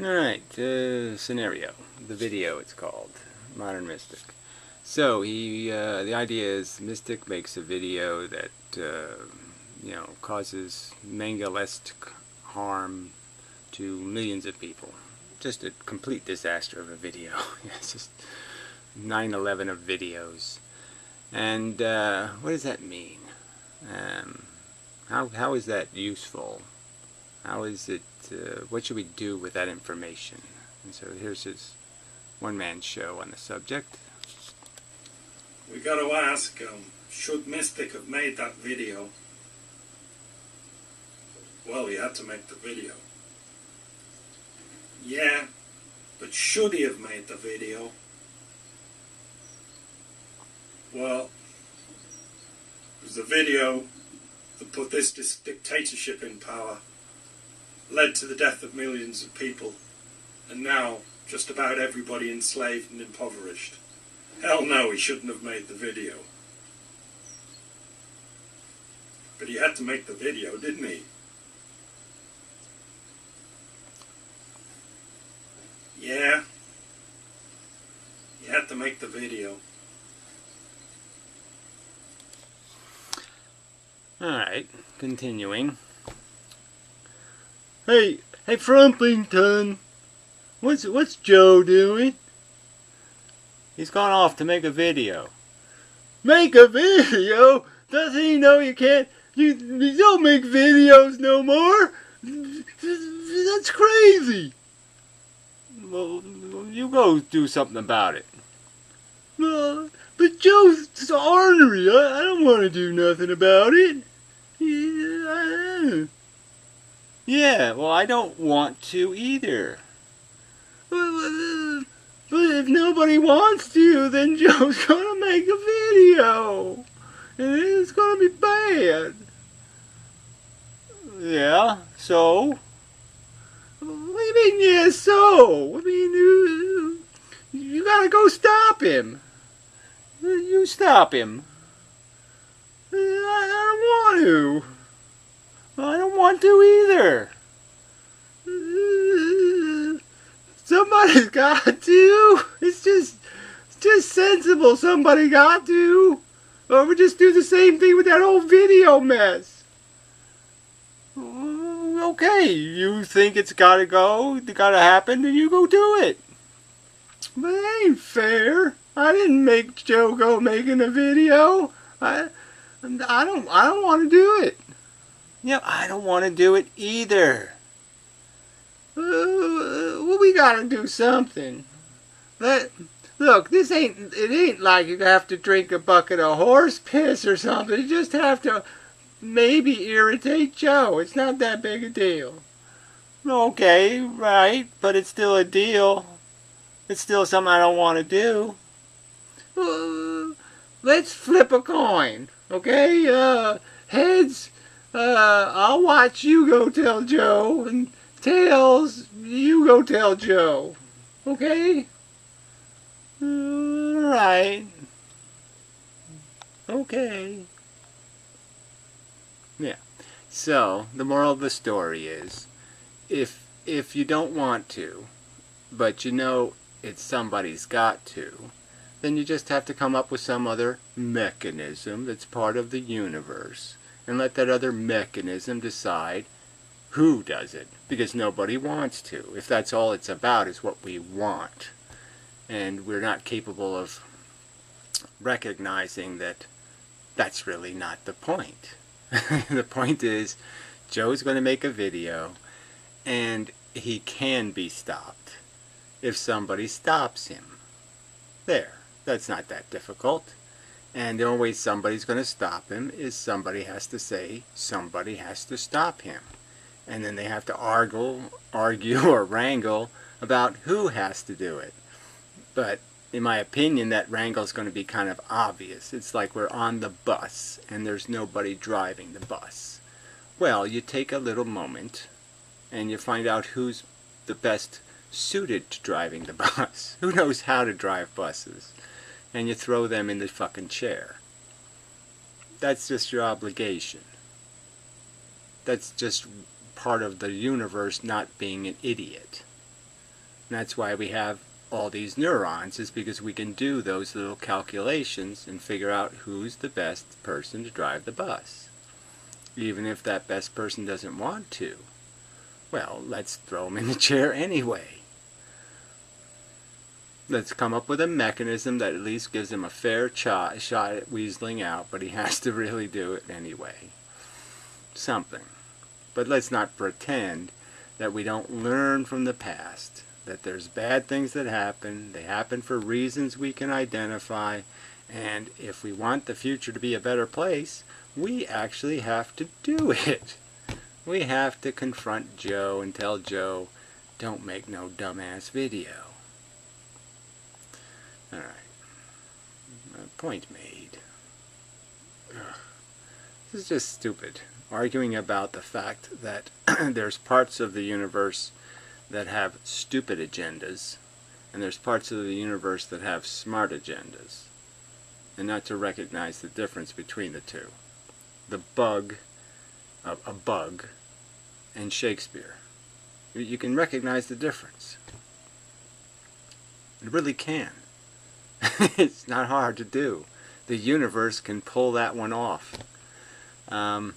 Alright, scenario. The video, it's called. Modern Mystic. So, the idea is Mystic makes a video that, causes manga-esque harm to millions of people. Just a complete disaster of a video. It's just 9/11 of videos. And, what does that mean? How is that useful? How is it, what should we do with that information? And so here's his one-man show on the subject. We got to ask, should Mystic have made that video? Well, he had to make the video. Yeah, but should he have made the video? Well, it was the video that put this dictatorship in power, led to the death of millions of people, and now just about everybody enslaved and impoverished. Hell no, he shouldn't have made the video. But he had to make the video, didn't he? Yeah. He had to make the video. Alright, continuing. Hey Frumpington, what's Joe doing? He's gone off to make a video. Make a video? Doesn't he know you can't? You don't make videos no more. That's crazy. Well, you go do something about it. But Joe's ornery. I don't want to do nothing about it. Yeah, well, I don't want to either. But if nobody wants to, then Joe's gonna make a video. And it's gonna be bad. Yeah, so? What do you mean, yeah, so? I mean, you gotta go stop him. You stop him. I don't want to. I don't want to either. Somebody's got to. It's just sensible. Somebody got to. Or we just do the same thing with that old video mess. Okay, you think it's gotta go, it gotta happen, then you go do it. But it ain't fair. I didn't make Joe go making a video. I don't want to do it. Yeah, I don't want to do it either. Well, we gotta do something. Look, it ain't like you have to drink a bucket of horse piss or something. You just have to maybe irritate Joe. It's not that big a deal. Okay, right, but it's still a deal. It's still something I don't want to do. Let's flip a coin, okay? Heads, I'll watch you go tell Joe, and tails, you go tell Joe, okay? Alright. Okay. Yeah. So, the moral of the story is, if you don't want to, but you know it's somebody's got to, then you just have to come up with some other mechanism that's part of the universe, and let that other mechanism decide who does it, because nobody wants to. If that's all it's about is what we want, and we're not capable of recognizing that that's really not the point. The point is, Joe's going to make a video, and he can be stopped if somebody stops him. There. That's not that difficult. And the only way somebody's going to stop him is somebody has to say somebody has to stop him. And then they have to argue or wrangle about who has to do it. But in my opinion, that wrangle is going to be kind of obvious. It's like we're on the bus and there's nobody driving the bus. Well, you take a little moment and you find out who's the best suited to driving the bus. Who knows how to drive buses? And you throw them in the fucking chair. That's just your obligation. That's just part of the universe not being an idiot. And that's why we have all these neurons, is because we can do those little calculations and figure out who's the best person to drive the bus. Even if that best person doesn't want to. Well, let's throw him in the chair anyway. Let's come up with a mechanism that at least gives him a fair shot at weaseling out, but he has to really do it anyway. Something. But let's not pretend that we don't learn from the past. That there's bad things that happen. They happen for reasons we can identify. And if we want the future to be a better place, we actually have to do it. We have to confront Joe and tell Joe, don't make no dumbass video. Alright. Point made. Ugh. This is just stupid. Arguing about the fact that there's parts of the universe that have stupid agendas, and there's parts of the universe that have smart agendas, and not to recognize the difference between the two. The bug, a bug, and Shakespeare. You can recognize the difference. It really can. It's not hard to do. The universe can pull that one off. And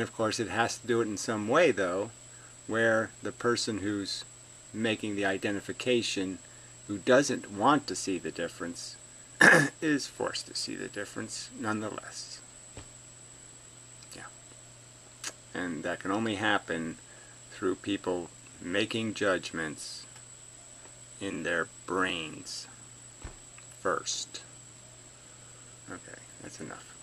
of course it has to do it in some way, though, where the person who's making the identification, who doesn't want to see the difference, is forced to see the difference nonetheless. Yeah. And that can only happen through people making judgments in their brains first. Okay, that's enough.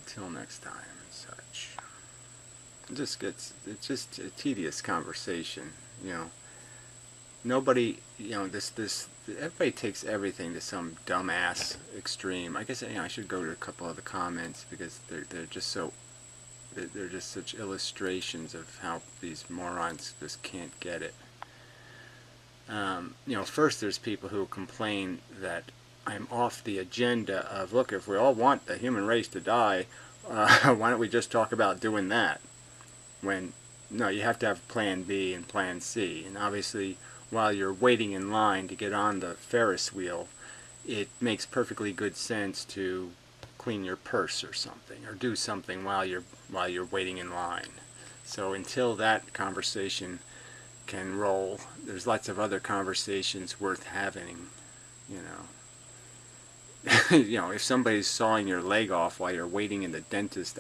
Until next time and such. It's just a tedious conversation, you know. Nobody, you know, everybody takes everything to some dumbass extreme. I guess, you know, I should go to a couple of the comments because they're just such illustrations of how these morons just can't get it. You know, first there's people who complain that I'm off the agenda of, look, if we all want the human race to die, why don't we just talk about doing that? When, no, you have to have plan B and plan C. And obviously, while you're waiting in line to get on the Ferris wheel, it makes perfectly good sense to clean your purse or something, or do something while you're waiting in line. So until that conversation can roll, there's lots of other conversations worth having, you know. You know, if somebody's sawing your leg off while you're waiting in the dentist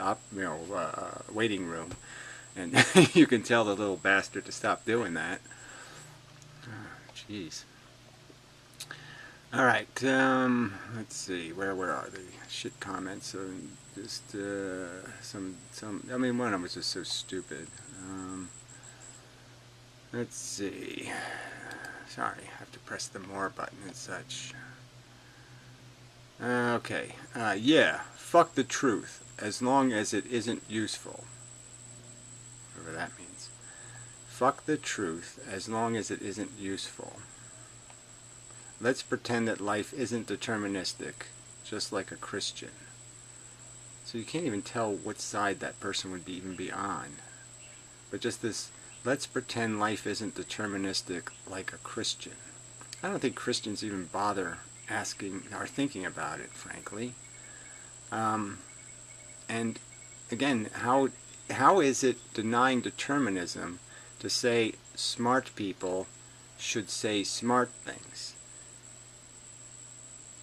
waiting room, and you can tell the little bastard to stop doing that. Jeez. All right. Let's see. Where are the shit comments? Just some. I mean, one of them was just so stupid. Let's see. Sorry, I have to press the more button and such. Okay. Yeah. Fuck the truth, as long as it isn't useful. Whatever that means. Fuck the truth, as long as it isn't useful. Let's pretend that life isn't deterministic, just like a Christian. So you can't even tell what side that person would even be on. But just this, let's pretend life isn't deterministic like a Christian. I don't think Christians even bother asking or thinking about it, frankly. And again, how is it denying determinism to say smart people should say smart things?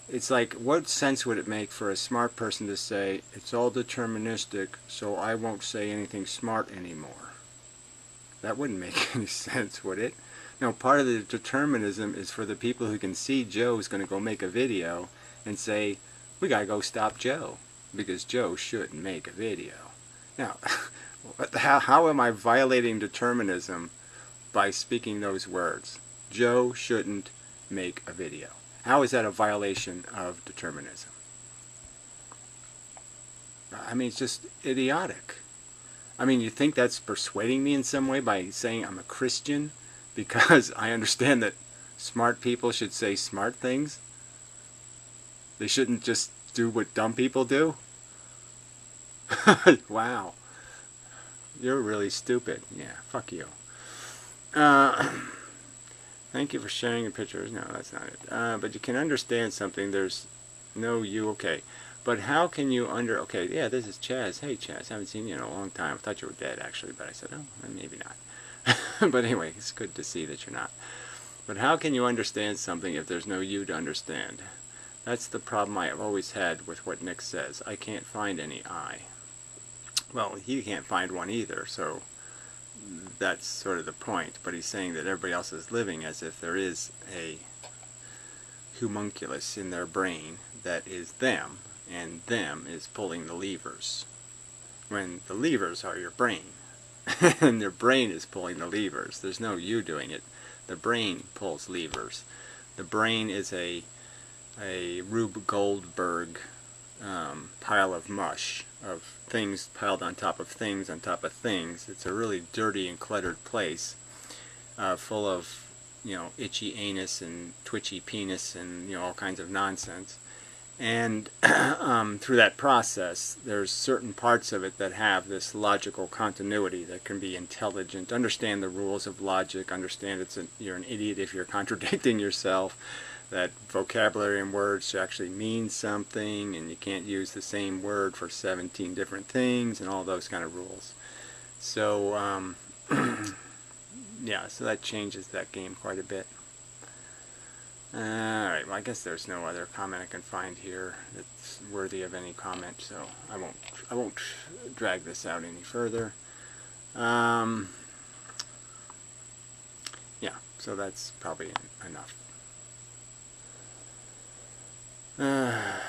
It's like, what sense would it make for a smart person to say, it's all deterministic, so I won't say anything smart anymore? That wouldn't make any sense, would it? No, part of the determinism is for the people who can see Joe's going to go make a video and say, we got to go stop Joe, because Joe shouldn't make a video. Now, how am I violating determinism by speaking those words? Joe shouldn't make a video. How is that a violation of determinism? I mean, it's just idiotic. I mean, you think that's persuading me in some way by saying I'm a Christian because I understand that smart people should say smart things? They shouldn't just do what dumb people do? Wow. You're really stupid. Yeah, fuck you. Thank you for sharing your pictures. No, that's not it. But you can understand something. There's no you. Okay. But how can you okay, yeah, this is Chaz. Hey, Chaz, I haven't seen you in a long time. I thought you were dead, actually, but I said, oh, maybe not. But anyway, it's good to see that you're not. But how can you understand something if there's no you to understand? That's the problem I have always had with what Nick says. I can't find any I. Well, he can't find one either, so that's sort of the point. But he's saying that everybody else is living as if there is a homunculus in their brain that is them, and them is pulling the levers, when the levers are your brain. And your brain is pulling the levers. There's no you doing it. The brain pulls levers. The brain is a Rube Goldberg pile of mush, of things piled on top of things on top of things. It's a really dirty and cluttered place, full of, you know, itchy anus and twitchy penis and, you know, all kinds of nonsense. And through that process, there's certain parts of it that have this logical continuity that can be intelligent, understand the rules of logic, understand you're an idiot if you're contradicting yourself, that vocabulary and words should actually mean something, and you can't use the same word for 17 different things, and all those kind of rules. So, yeah, so that changes that game quite a bit. Alright, well, I guess there's no other comment I can find here that's worthy of any comment, so I won't drag this out any further. Yeah, so that's probably enough.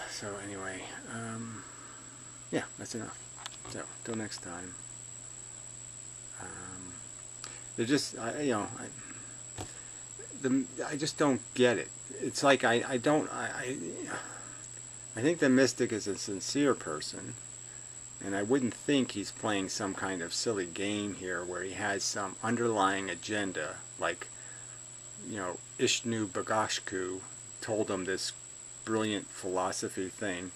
So anyway, yeah, that's enough. So, till next time. They're just, I just don't get it. It's like I think the mystic is a sincere person, and I wouldn't think he's playing some kind of silly game here where he has some underlying agenda, like, you know, Ishnu Bagashku told him this brilliant philosophy thing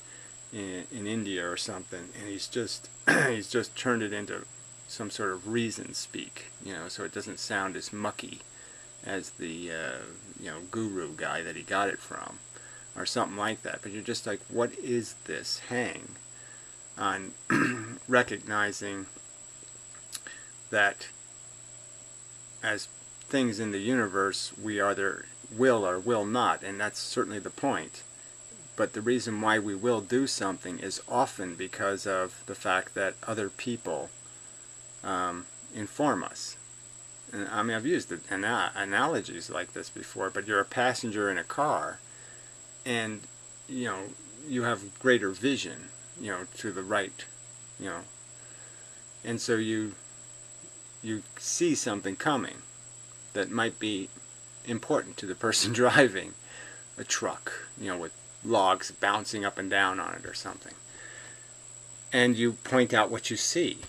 in India or something, and he's just he's just turned it into some sort of reason speak, you know, so it doesn't sound as mucky as the you know, guru guy that he got it from, or something like that. But you're just like, what is this hang on recognizing that as things in the universe we either will or will not, and that's certainly the point. But the reason why we will do something is often because of the fact that other people inform us. And, I mean, I've used analogies like this before, but you're a passenger in a car, and, you know, you have greater vision, you know, to the right, you know, and so you see something coming that might be important to the person driving a truck, you know, with logs bouncing up and down on it or something, and you point out what you see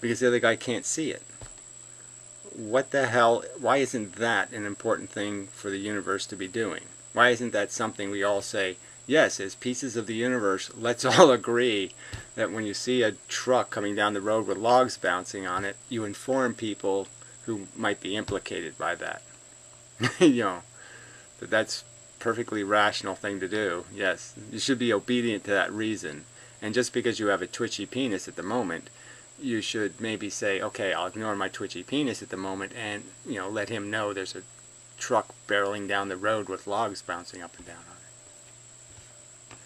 because the other guy can't see it. What the hell, why isn't that an important thing for the universe to be doing? Why isn't that something we all say, yes, as pieces of the universe, let's all agree that when you see a truck coming down the road with logs bouncing on it, you inform people who might be implicated by that. You know, that's perfectly rational thing to do. Yes, you should be obedient to that reason. And just because you have a twitchy penis at the moment, you should maybe say, okay, I'll ignore my twitchy penis at the moment and, you know, let him know there's a truck barreling down the road with logs bouncing up and down on it.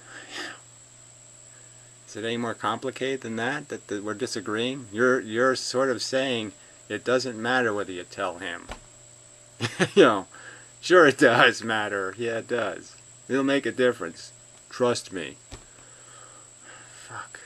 Is it any more complicated than that we're disagreeing? You're sort of saying it doesn't matter whether you tell him. You know, sure it does matter. Yeah, it does. It'll make a difference. Trust me. Fuck.